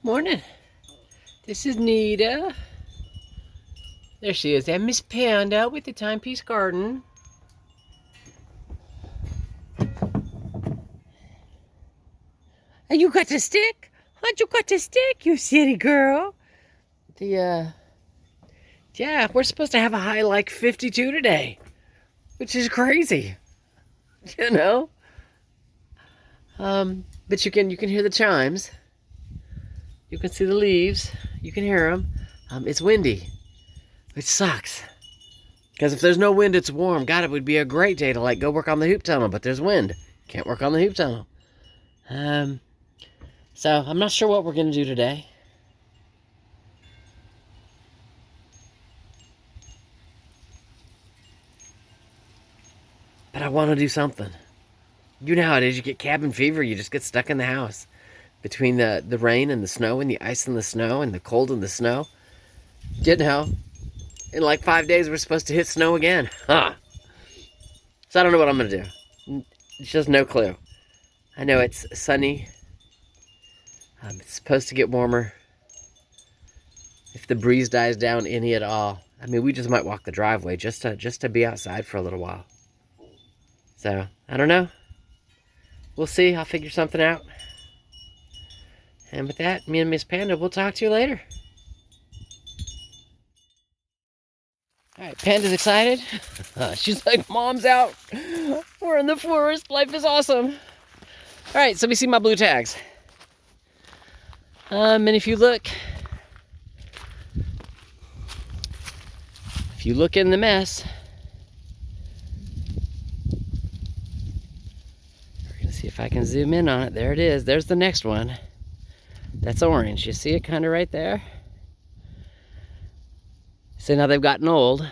Morning. This is Nita. There she is. And Miss Panda with the Timepiece Garden. And you got the stick? How'd you got the stick, you silly girl? Yeah, we're supposed to have a high like 52 today, which is crazy, you know? But you can hear the chimes. You can see the leaves. You can hear them. It's windy, which sucks. Because if there's no wind, it's warm. God, it would be a great day to like go work on the hoop tunnel, but there's wind. Can't work on the hoop tunnel. So I'm not sure what we're gonna do today. But I want to do something. You know how it is. You get cabin fever. You just get stuck in the house. Between the rain and the snow and the ice and the snow and the cold and the snow. You know, in like 5 days we're supposed to hit snow again. Huh. So I don't know what I'm going to do. It's just no clue. I know it's sunny. It's supposed to get warmer. If the breeze dies down any at all. I mean, we just might walk the driveway just to be outside for a little while. So, I don't know. We'll see. I'll figure something out. And with that, me and Miss Panda, we'll talk to you later. All right, Panda's excited. She's like, Mom's out. We're in the forest. Life is awesome. All right, so we see my blue tags. And if you look in the mess, we're gonna see if I can zoom in on it. There it is. There's the next one. That's orange. You see it kind of right there? So now they've gotten old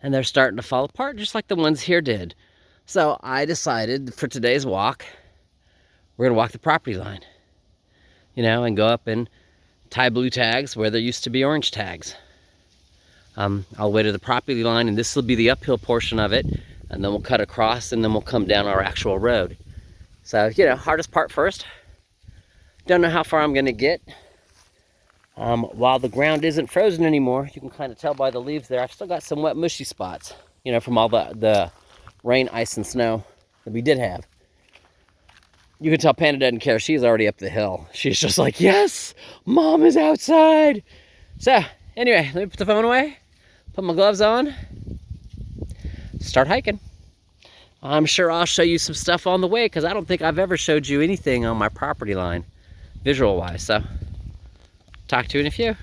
and they're starting to fall apart just like the ones here did. So I decided for today's walk, we're gonna walk the property line, you know, and go up and tie blue tags where there used to be orange tags. I'll wait to the property line, and this will be the uphill portion of it, and then we'll cut across and then we'll come down our actual road. So, you know, hardest part first. Don't know how far I'm gonna get. While the ground isn't frozen anymore, you can kind of tell by the leaves there, I've still got some wet, mushy spots, you know, from all the rain, ice, and snow that we did have. You can tell Panda doesn't care. She's already up the hill. She's just like, yes, Mom is outside. So, anyway, let me put the phone away, put my gloves on, start hiking. I'm sure I'll show you some stuff on the way, because I don't think I've ever showed you anything on my property line, visual-wise, so talk to you in a few. There's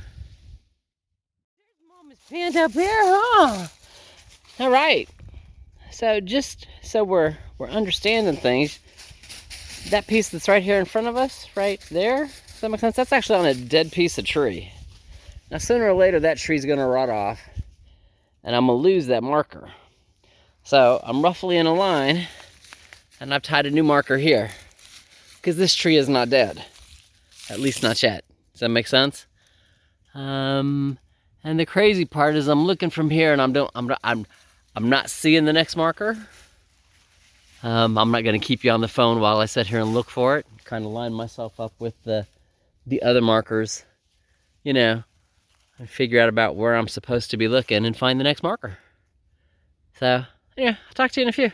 Mama's Panda up there, huh? All right. So just so we're understanding things, that piece that's right here in front of us, right there, does that make sense? That's actually on a dead piece of tree. Now sooner or later that tree's gonna rot off, and I'm gonna lose that marker. So I'm roughly in a line, and I've tied a new marker here, because this tree is not dead, at least not yet. Does that make sense? And the crazy part is I'm looking from here, and I'm not seeing the next marker. I'm not going to keep you on the phone while I sit here and look for it. Kind of line myself up with the other markers, you know, and figure out about where I'm supposed to be looking and find the next marker. So, yeah, I'll talk to you in a few.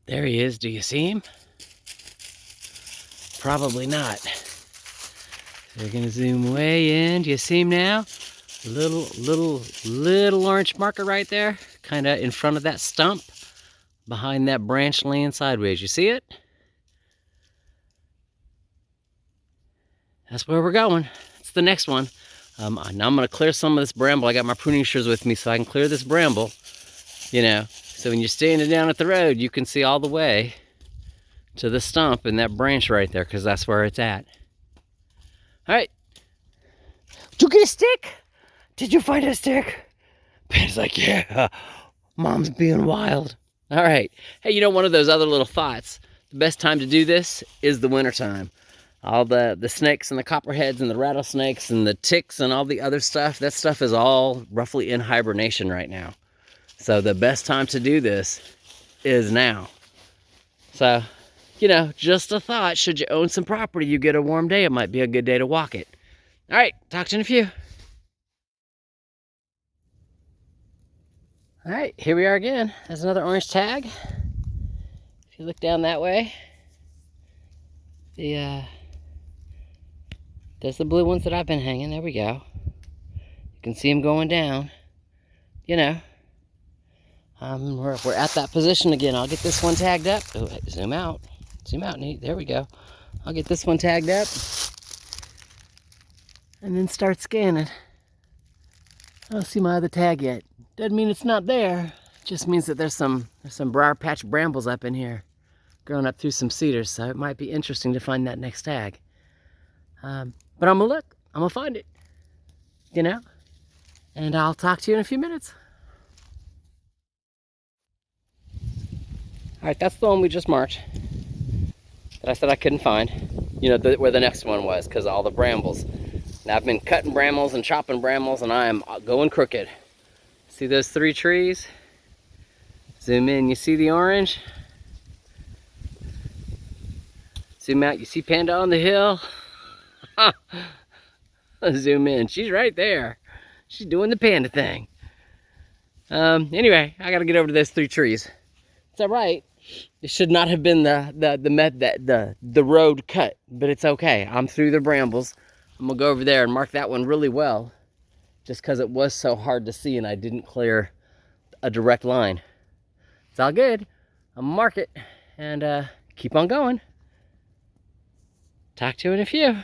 There he is. Do you see him? Probably not. So we're gonna zoom way in. Do you see him now? Little orange marker right there, kind of in front of that stump, behind that branch laying sideways. You see it? That's where we're going. It's the next one. Now I'm gonna clear some of this bramble. I got my pruning shears with me so I can clear this bramble, you know, so when you're standing down at the road, you can see all the way to the stump and that branch right there, because that's where it's at. All right. Did you get a stick? Did you find a stick? Ben's like, yeah, Mom's being wild. All right. Hey, you know, one of those other little thoughts, the best time to do this is the wintertime. All the snakes and the copperheads and the rattlesnakes and the ticks and all the other stuff, that stuff is all roughly in hibernation right now. So the best time to do this is now. So, you know, just a thought. Should you own some property, you get a warm day, it might be a good day to walk it. All right, talk to you in a few. All right, here we are again. There's another orange tag. If you look down that way, there's the blue ones that I've been hanging. There we go. You can see them going down. You know, we're at that position again. I'll get this one tagged up. Oh, zoom out, Nate. There we go. I'll get this one tagged up, and then start scanning. I don't see my other tag yet. Doesn't mean it's not there. It just means that there's some briar patch brambles up in here, growing up through some cedars. So it might be interesting to find that next tag. But I'm gonna look. I'm gonna find it. You know. And I'll talk to you in a few minutes. All right, that's the one we just marked that I said I couldn't find. You know, where the next one was, because of all the brambles. Now I've been cutting brambles and chopping brambles, and I am going crooked. See those 3 trees? Zoom in, you see the orange? Zoom out, you see Panda on the hill? Zoom in, she's right there. She's doing the panda thing. Anyway, I gotta get over to those 3 trees. It's all right. It should not have been the road cut, but it's okay. I'm through the brambles. I'm gonna go over there and mark that one really well, just because it was so hard to see and I didn't clear a direct line. It's all good. I'm gonna mark it and keep on going. Talk to you in a few.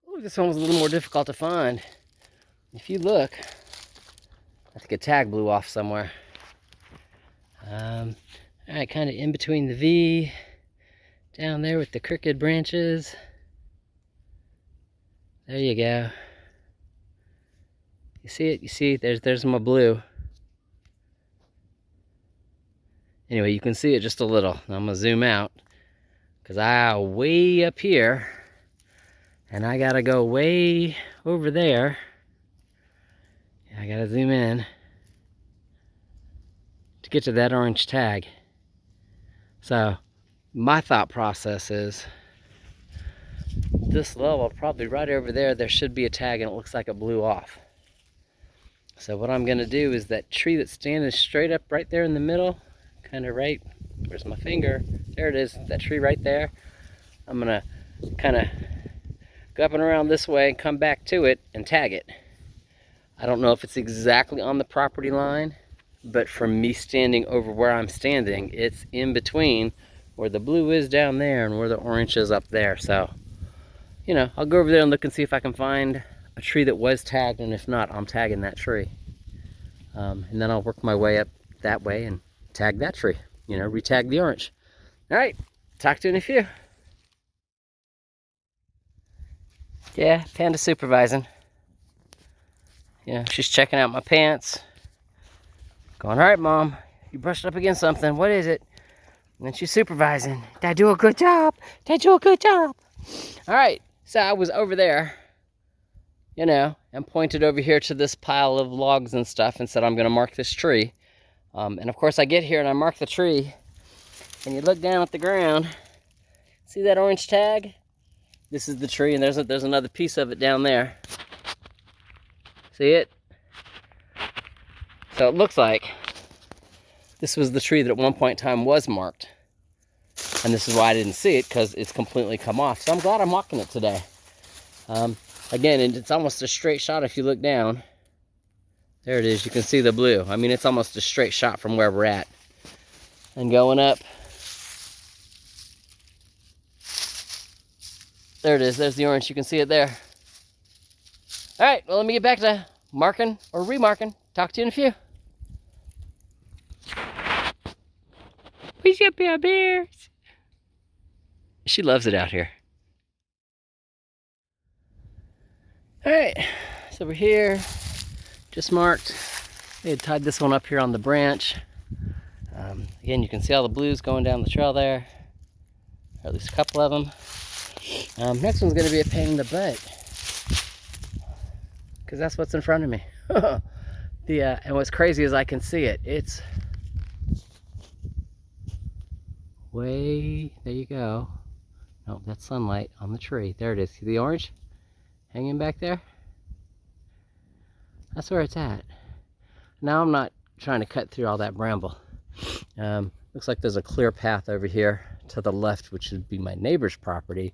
Ooh, this one was a little more difficult to find. If you look, I think a tag blew off somewhere. All right, kind of in between the V, down there with the crooked branches. There you go. You see it? You see, there's my blue. Anyway, you can see it just a little. I'm gonna zoom out, because I'm way up here, and I gotta go way over there. I gotta zoom in to get to that orange tag. So my thought process is this level, probably right over there, there should be a tag, and it looks like it blew off. So what I'm gonna do is that tree that's standing straight up right there in the middle, kind of right, where's my finger? There it is, that tree right there. I'm gonna kind of go up and around this way and come back to it and tag it. I don't know if it's exactly on the property line, but from me standing over where I'm standing, it's in between where the blue is down there and where the orange is up there. So, you know, I'll go over there and look and see if I can find a tree that was tagged, and if not, I'm tagging that tree. And then I'll work my way up that way and tag that tree, you know, re-tag the orange. All right, talk to you in a few. Yeah, Panda supervising. Yeah, she's checking out my pants. Going, all right, Mom, you brushed up against something. What is it? And then she's supervising. Did I do a good job? Did I do a good job? All right, so I was over there, you know, and pointed over here to this pile of logs and stuff and said, I'm gonna mark this tree. And of course I get here and I mark the tree, and you look down at the ground, see that orange tag? This is the tree, and there's another piece of it down there. See it? So it looks like this was the tree that at one point in time was marked. And this is why I didn't see it, because it's completely come off. So I'm glad I'm walking it today. Again, it's almost a straight shot if you look down. There it is, you can see the blue. I mean, it's almost a straight shot from where we're at. And going up. There it is, there's the orange, you can see it there. All right, well, let me get back to marking or remarking. Talk to you in a few. Where's your bears? She loves it out here. All right, so we're here, just marked. They had tied this one up here on the branch. Again, you can see all the blues going down the trail there, or at least a couple of them. Next one's gonna be a pain in the butt. because that's what's in front of me. And what's crazy is I can see it. It's way, there you go. No, that's sunlight on the tree. There it is. See the orange hanging back there? That's where it's at. Now I'm not trying to cut through all that bramble. Looks like there's a clear path over here to the left, which would be my neighbor's property.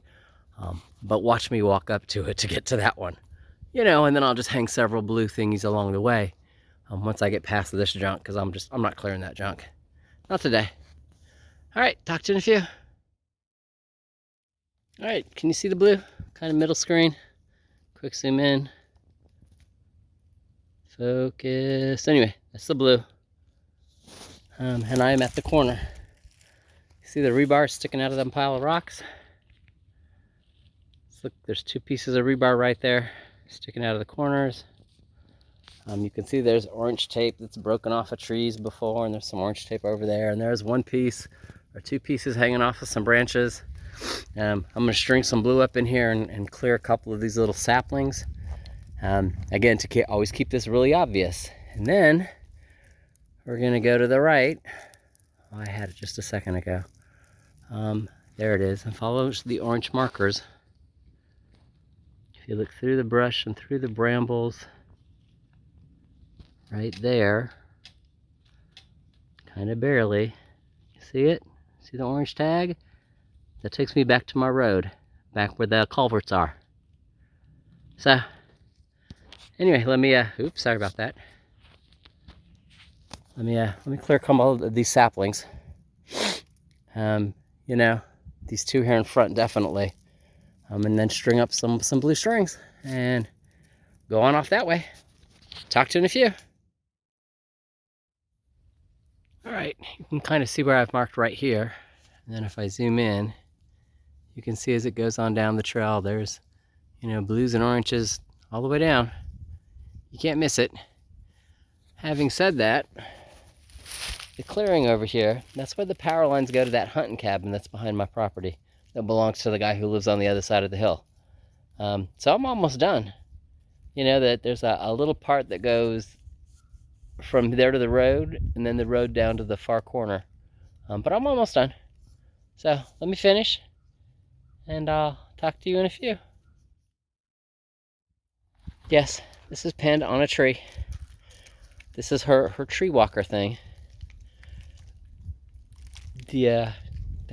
But watch me walk up to it to get to that one. You know, and then I'll just hang several blue thingies along the way once I get past this junk, because I'm not clearing that junk. Not today. All right, talk to you in a few. All right, can you see the blue? Kind of middle screen. Quick zoom in. Focus. Anyway, that's the blue. And I am at the corner. See the rebar sticking out of that pile of rocks? Look, there's 2 pieces of rebar right there sticking out of the corners. You can see there's orange tape that's broken off of trees before, and there's some orange tape over there, and there's 1 piece or 2 pieces hanging off of some branches. I'm going to string some blue up in here and clear a couple of these little saplings. Again, to always keep this really obvious. And then we're going to go to the right. Oh, I had it just a second ago. There it is, and follow the orange markers. If you look through the brush and through the brambles, right there, kind of barely, you see it? See the orange tag? That takes me back to my road, back where the culverts are. So, anyway, let me, oops, sorry about that. Let me clear a couple of these saplings. You know, these 2 here in front, definitely. And then string up some blue strings and go on off that way. Talk to you in a few. All right, you can kind of see where I've marked right here. And then if I zoom in, you can see as it goes on down the trail, there's, you know, blues and oranges all the way down. You can't miss it. Having said that, the clearing over here, that's where the power lines go to that hunting cabin that's behind my property. That belongs to the guy who lives on the other side of the hill. So I'm almost done. You know, that there's a little part that goes from there to the road, and then the road down to the far corner. But I'm almost done. So let me finish, and I'll talk to you in a few. Yes, this is pinned on a tree. This is her tree walker thing.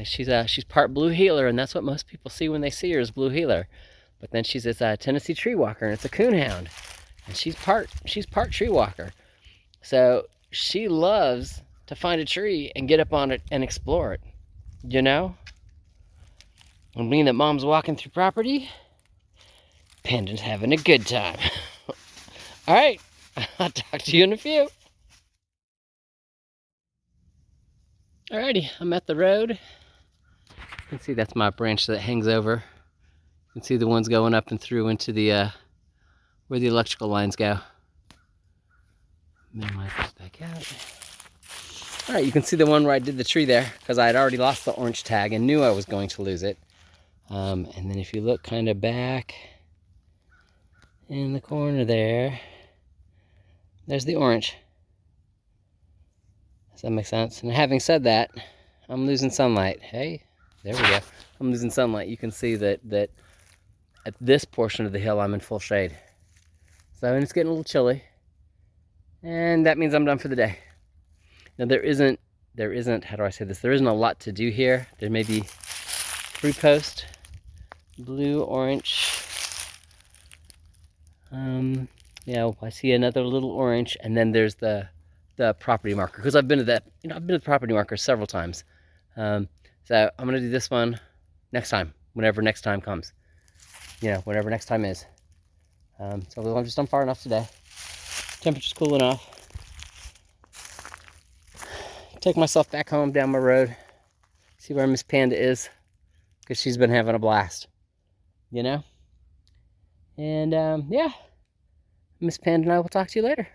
She's part blue heeler, and that's what most people see when they see her is blue heeler. But then she's this Tennessee tree walker, and it's a coonhound, and she's part tree walker. So she loves to find a tree and get up on it and explore it. You know, and being that Mom's walking through property, Panda's having a good time. All right, I'll talk to you in a few. Alrighty, I'm at the road. You can see that's my branch that hangs over. You can see the ones going up and through into the where the electrical lines go. Minimize this back out. Alright, you can see the one where I did the tree there, because I had already lost the orange tag and knew I was going to lose it. And then if you look kind of back in the corner there, there's the orange. Does that make sense? And having said that, I'm losing sunlight. Hey, there we go. I'm losing sunlight. You can see that at this portion of the hill, I'm in full shade. So, and it's getting a little chilly. And that means I'm done for the day. Now there isn't, how do I say this? There isn't a lot to do here. There may be 3 posts, blue, orange. Yeah, I see another little orange, and then there's the property marker, because I've been to that, I've been to the property marker several times. So I'm gonna do this one next time, whenever next time comes. Whenever next time is. So I'm just done far enough today. Temperature's cool enough. Take myself back home down my road. See where Miss Panda is, because she's been having a blast. And yeah, Miss Panda and I will talk to you later.